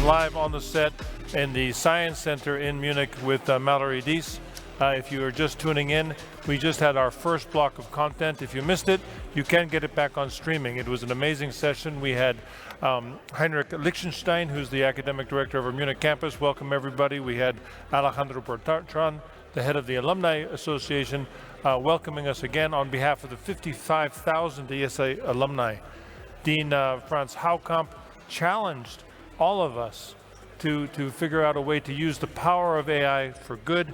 live on the set in the Science Center in Munich with Mallory Diess. If you are just tuning in, we just had our first block of content. If you missed it, you can get it back on streaming. It was an amazing session. We had Heinrich Lichtenstein, who's the academic director of our Munich campus. Welcome, everybody. We had Alejandro Bertrand, the head of the Alumni Association, welcoming us again on behalf of the 55,000 IESE alumni. Dean Franz Haukamp challenged all of us to figure out a way to use the power of AI for good.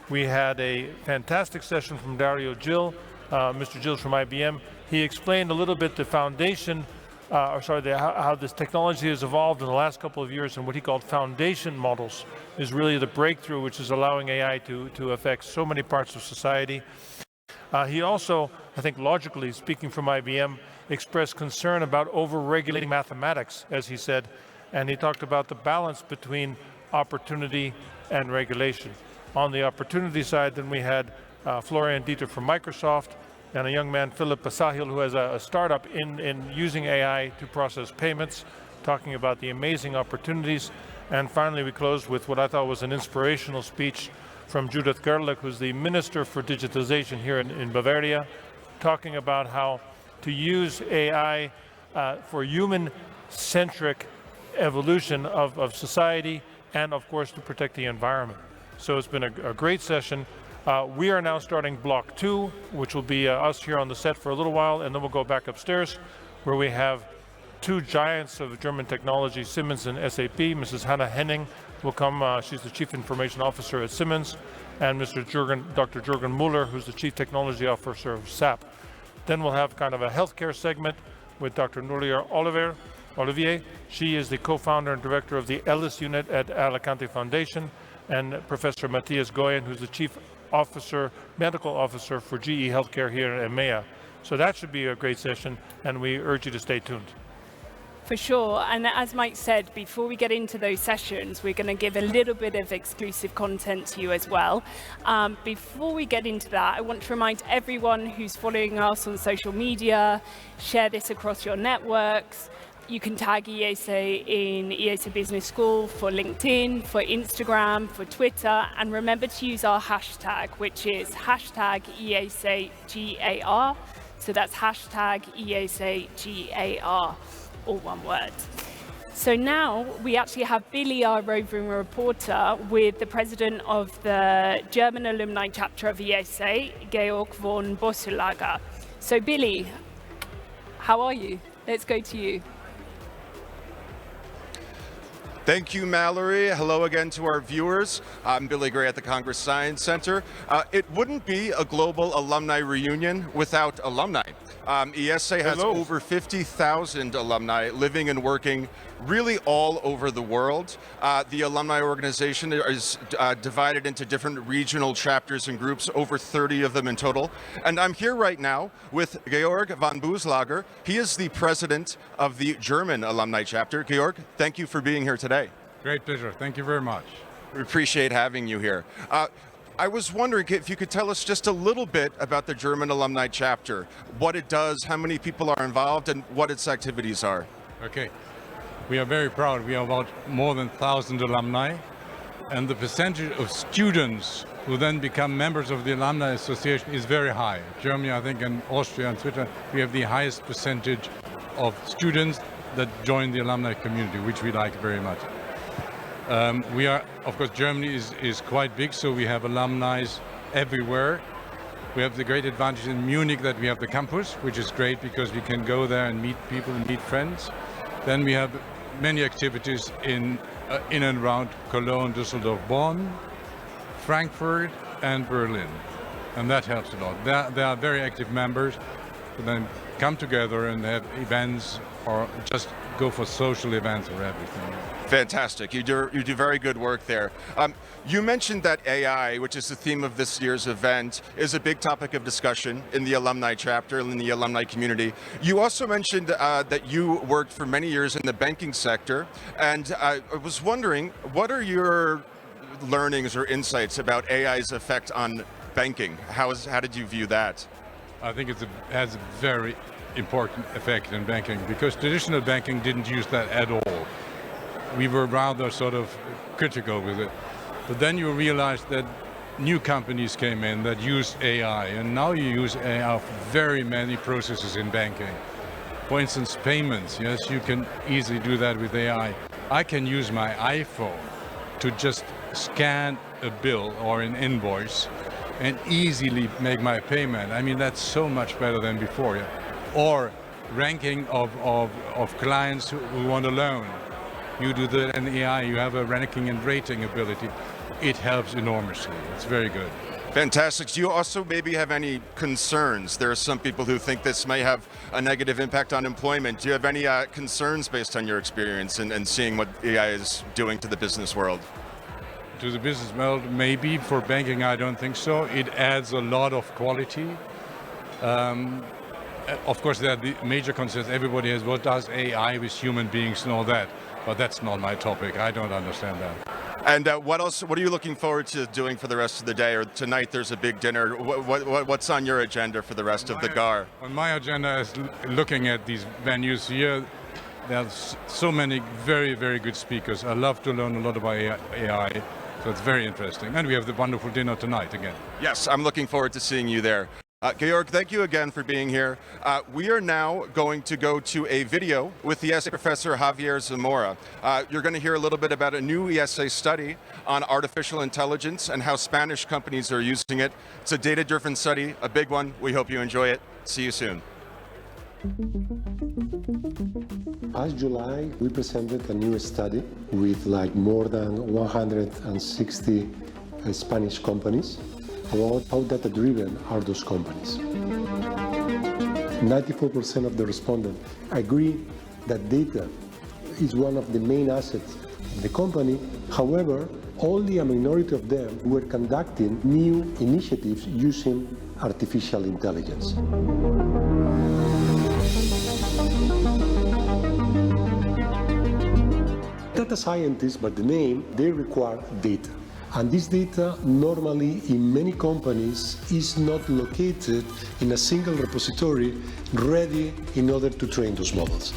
We had a fantastic session from Dario Gil, Mr. Gil's from IBM. He explained a little bit the foundation, how this technology has evolved in the last couple of years, and what he called foundation models is really the breakthrough which is allowing AI to affect so many parts of society. He also, I think logically, speaking from IBM, expressed concern about over-regulating mathematics, as he said, and he talked about the balance between opportunity and regulation. On the opportunity side, then we had Florian Dieter from Microsoft and a young man, Philip Basahil, who has a startup in using AI to process payments, talking about the amazing opportunities. And finally, we closed with what I thought was an inspirational speech from Judith Gerlich, who's the Minister for Digitalization here in Bavaria, talking about how to use AI for human-centric evolution of society and, of course, to protect the environment. So it's been a great session. We are now starting block 2, which will be us here on the set for a little while, and then we'll go back upstairs where we have two giants of German technology, Siemens and SAP. Mrs. Hannah Henning will come, she's the Chief Information Officer at Siemens, and Dr. Jürgen Müller, who's the Chief Technology Officer of SAP. Then we'll have kind of a healthcare segment with Dr. Nuria Olivier. She is the co-founder and director of the Ellis Unit at Alicante Foundation, and Professor Matthias Goyen, who's the Chief Medical Officer for GE Healthcare here at EMEA. So that should be a great session, and we urge you to stay tuned. For sure, and as Mike said, before we get into those sessions, we're going to give a little bit of exclusive content to you as well. Before we get into that, I want to remind everyone who's following us on social media, share this across your networks. You can tag IESE in IESE Business School for LinkedIn, for Instagram, for Twitter, and remember to use our hashtag, which is hashtag IESEGAR. So that's hashtag IESEGAR, all one word. So now we actually have Billy, our roving reporter, with the president of the German Alumni Chapter of IESE, Georg von Bosselager. So Billy, how are you? Let's go to you. Thank you, Mallory. Hello again to our viewers. I'm Billy Gray at the Congress Science Center. It wouldn't be a global alumni reunion without alumni. IESE has over 50,000 alumni living and working really all over the world. The alumni organization is divided into different regional chapters and groups, over 30 of them in total. And I'm here right now with Georg von Bosselager. He is the president of the German Alumni Chapter. Georg, thank you for being here today. Great pleasure. Thank you very much. We appreciate having you here. I was wondering if you could tell us just a little bit about the German Alumni Chapter, what it does, how many people are involved, and what its activities are. Okay. We are very proud. We are about more than 1,000 alumni, and the percentage of students who then become members of the Alumni Association is very high. Germany, I think, and Austria and Switzerland, we have the highest percentage of students that join the alumni community, which we like very much. We are, of course, Germany is quite big, so we have alumni everywhere. We have the great advantage in Munich that we have the campus, which is great because we can go there and meet people and meet friends. Then we have many activities in and around Cologne, Düsseldorf, Bonn, Frankfurt, and Berlin. And that helps a lot. They are very active members who then come together and have events or just go for social events or everything. Fantastic. You do very good work there. You mentioned that AI, which is the theme of this year's event, is a big topic of discussion in the alumni chapter and in the alumni community. You also mentioned that you worked for many years in the banking sector, and I was wondering, what are your learnings or insights about AI's effect on banking? How did you view that? I think it has a very important effect in banking because traditional banking didn't use that at all. we were rather sort of critical with it. But then you realize that new companies came in that used AI, and now you use AI for very many processes in banking. For instance, payments, yes, you can easily do that with AI. I can use my iPhone to just scan a bill or an invoice and easily make my payment. I mean, that's so much better than before. Yeah? Or ranking of clients who want a loan. You do that in AI, you have a ranking and rating ability. It helps enormously. It's very good. Fantastic. Do you also maybe have any concerns? There are some people who think this may have a negative impact on employment. Do you have any concerns based on your experience and seeing what AI is doing to the business world? To the business world, maybe. For banking, I don't think so. It adds a lot of quality. Of course, there are the major concerns everybody has. What does AI with human beings and all that? But that's not my topic. I don't understand that. And what else? What are you looking forward to doing for the rest of the day? Or tonight there's a big dinner. What's on your agenda for the rest of the GAR? On my agenda is looking at these venues here. There's so many very, very good speakers. I love to learn a lot about AI. So it's very interesting. And we have the wonderful dinner tonight again. Yes, I'm looking forward to seeing you there. Georg, thank you again for being here. We are now going to go to a video with the IESE professor Javier Zamora. You're going to hear a little bit about a new IESE study on artificial intelligence and how Spanish companies are using it. It's a data-driven study, a big one. We hope you enjoy it. See you soon. Last July, we presented a new study with more than 160 Spanish companies about how data-driven are those companies. 94% of the respondents agree that data is one of the main assets of the company. However, only a minority of them were conducting new initiatives using artificial intelligence. Data scientists, by the name, they require data. And this data normally in many companies is not located in a single repository ready in order to train those models.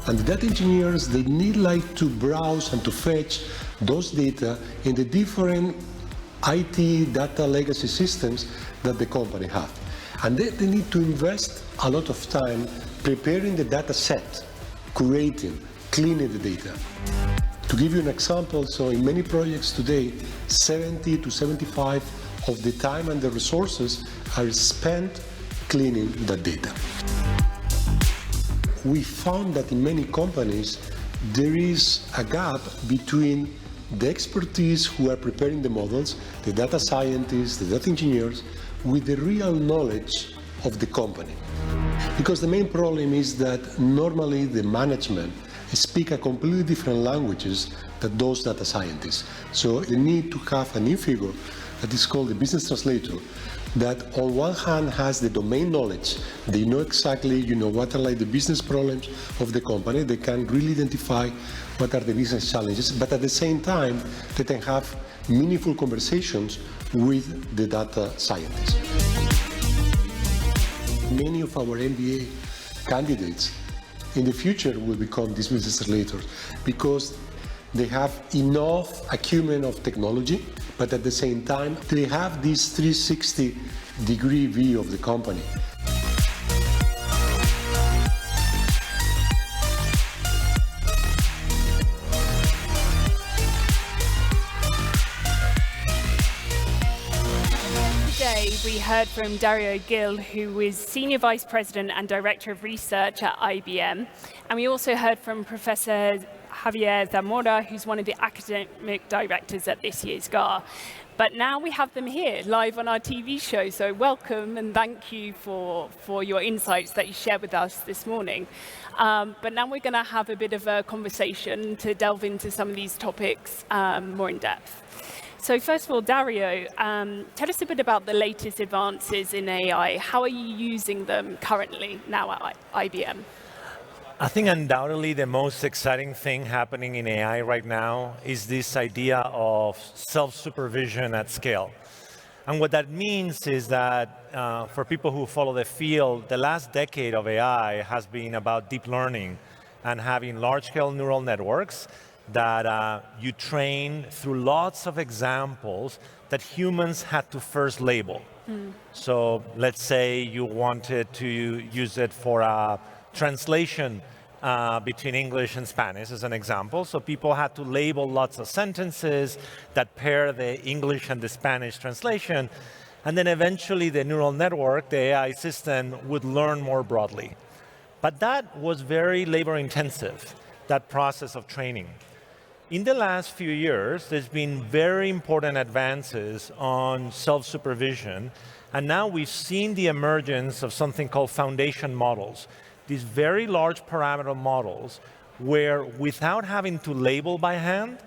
And the data engineers, they need to browse and to fetch those data in the different IT data legacy systems that the company have. And they need to invest a lot of time preparing the data set, curating, cleaning the data. To give you an example, so in many projects today, 70 to 75 of the time and the resources are spent cleaning the data. We found that in many companies, there is a gap between the expertise who are preparing the models, the data scientists, the data engineers, with the real knowledge of the company. Because the main problem is that normally the management speak a completely different languages than those data scientists. So you need to have a new figure that is called the business translator, that on one hand has the domain knowledge. They know exactly, what are the business problems of the company. They can really identify what are the business challenges, but at the same time, they can have meaningful conversations with the data scientists. Many of our MBA candidates in the future will become these business translators because they have enough acumen of technology, but at the same time, they have this 360-degree view of the company. Today, we heard from Dario Gil, who is Senior Vice President and Director of Research at IBM. And we also heard from Professor Javier Zamora, who's one of the academic directors at this year's GAR. But now we have them here, live on our TV show. So welcome and thank you for your insights that you shared with us this morning. But now we're going to have a bit of a conversation to delve into some of these topics more in depth. So first of all, Dario, tell us a bit about the latest advances in AI. How are you using them currently now at IBM? I think undoubtedly the most exciting thing happening in AI right now is this idea of self-supervision at scale. And what that means is that for people who follow the field, the last decade of AI has been about deep learning and having large-scale neural networks that you train through lots of examples that humans had to first label. So let's say you wanted to use it for a translation between English and Spanish as an example. So people had to label lots of sentences that pair the English and the Spanish translation. And then eventually the neural network, the AI system, would learn more broadly. But that was very labor intensive, that process of training. In the last few years, there's been very important advances on self-supervision, and now we've seen the emergence of something called foundation models, these very large parameter models where without having to label by hand,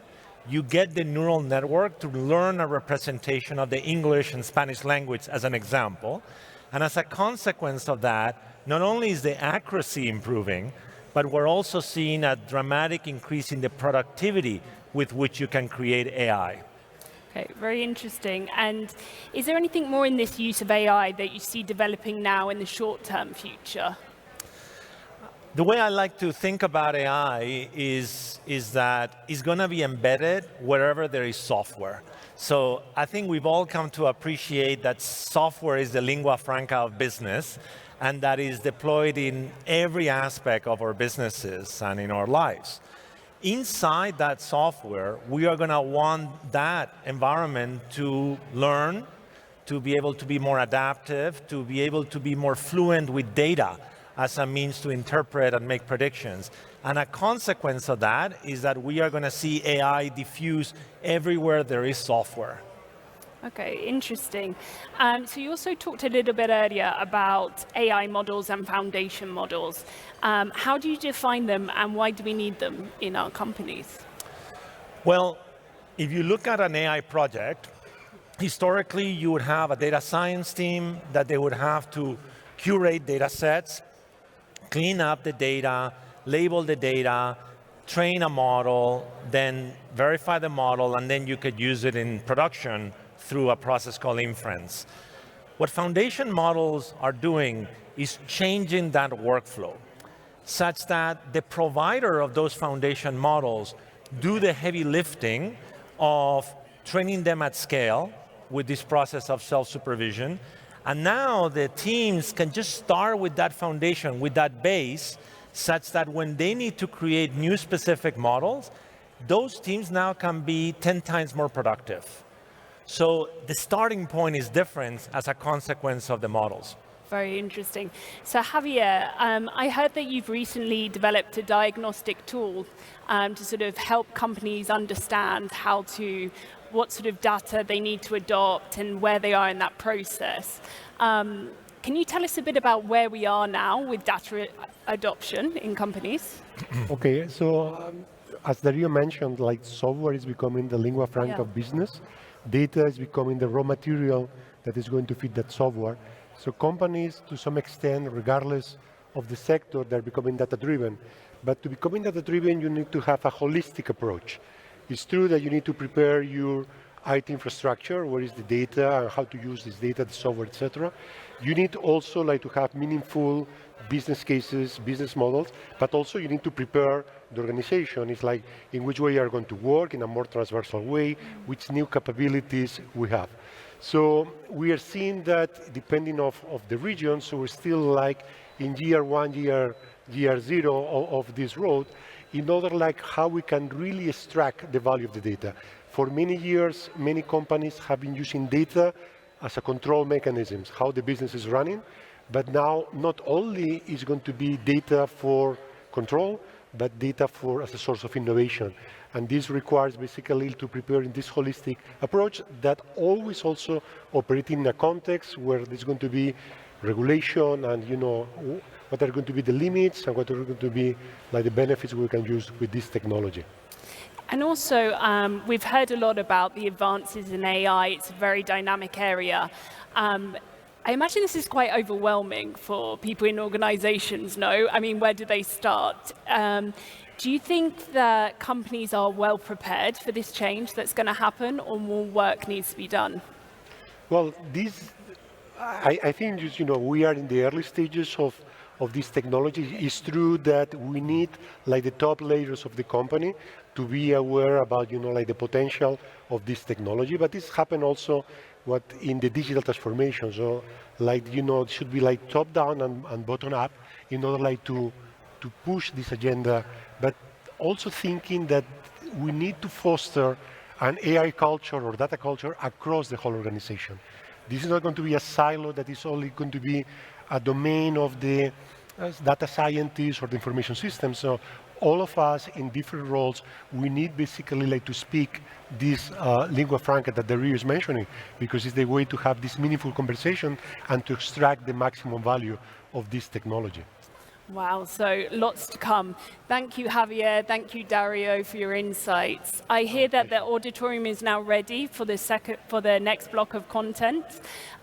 you get the neural network to learn a representation of the English and Spanish language as an example. And as a consequence of that, not only is the accuracy improving, but we're also seeing a dramatic increase in the productivity with which you can create AI. Okay, very interesting. And is there anything more in this use of AI that you see developing now in the short-term future? The way I like to think about AI is that it's going to be embedded wherever there is software. So I think we've all come to appreciate that software is the lingua franca of business, and that is deployed in every aspect of our businesses and in our lives. Inside that software, we are going to want that environment to learn, to be able to be more adaptive, to be able to be more fluent with data as a means to interpret and make predictions. And a consequence of that is that we are going to see AI diffuse everywhere there is software. Okay, interesting. So you also talked a little bit earlier about AI models and foundation models. How do you define them, and why do we need them in our companies? Well, if you look at an AI project, historically you would have a data science team that they would have to curate data sets, clean up the data, label the data, train a model, then verify the model, and then you could use it in production through a process called inference. What foundation models are doing is changing that workflow such that the provider of those foundation models do the heavy lifting of training them at scale with this process of self-supervision. And now the teams can just start with that foundation, with that base, such that when they need to create new specific models, those teams now can be 10 times more productive. So the starting point is different as a consequence of the models. Very interesting. So Javier, I heard that you've recently developed a diagnostic tool to sort of help companies understand what sort of data they need to adopt and where they are in that process. Can you tell us a bit about where we are now with data adoption in companies? Okay, so as Dario mentioned, like software is becoming the lingua franca of business. Data is becoming the raw material that is going to feed that software. So companies, to some extent, regardless of the sector, they're becoming data-driven. But to becoming data-driven, you need to have a holistic approach. It's true that you need to prepare your IT infrastructure, where is the data, and how to use this data, the software, etc. You need also to have meaningful business cases, business models, but also you need to prepare the organization. It's like in which way you are going to work in a more transversal way, which new capabilities we have. So we are seeing that depending of the region, so we're still like in year one, year zero of this road, in order how we can really extract the value of the data. For many years, many companies have been using data as a control mechanisms, how the business is running, but now not only is going to be data for control, but data as a source of innovation. And this requires basically to prepare in this holistic approach that always also operating in a context where there's going to be regulation and what are going to be the limits and what are going to be the benefits we can use with this technology. And also, we've heard a lot about the advances in AI. It's a very dynamic area. I imagine this is quite overwhelming for people in organizations, no? I mean, where do they start? Do you think that companies are well prepared for this change that's going to happen, or more work needs to be done? Well, I think we are in the early stages of of this technology. It's true that we need like the top layers of the company to be aware about, like the potential of this technology, but this happen also what in the digital transformation. So like, it should be like top down and bottom up in order like to push this agenda, but also thinking that we need to foster an AI culture or data culture across the whole organization. This is not going to be a silo that is only going to be a domain of the data scientists or the information systems. So all of us in different roles, we need basically like to speak this lingua franca that Dario is mentioning, because it's the way to have this meaningful conversation and to extract the maximum value of this technology. Wow, so lots to come. Thank you, Javier. Thank you, Dario, for your insights. I hear that the auditorium is now ready for the next block of content.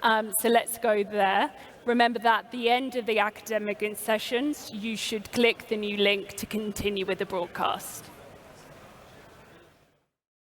So let's go there. Remember that at the end of the academic sessions, you should click the new link to continue with the broadcast.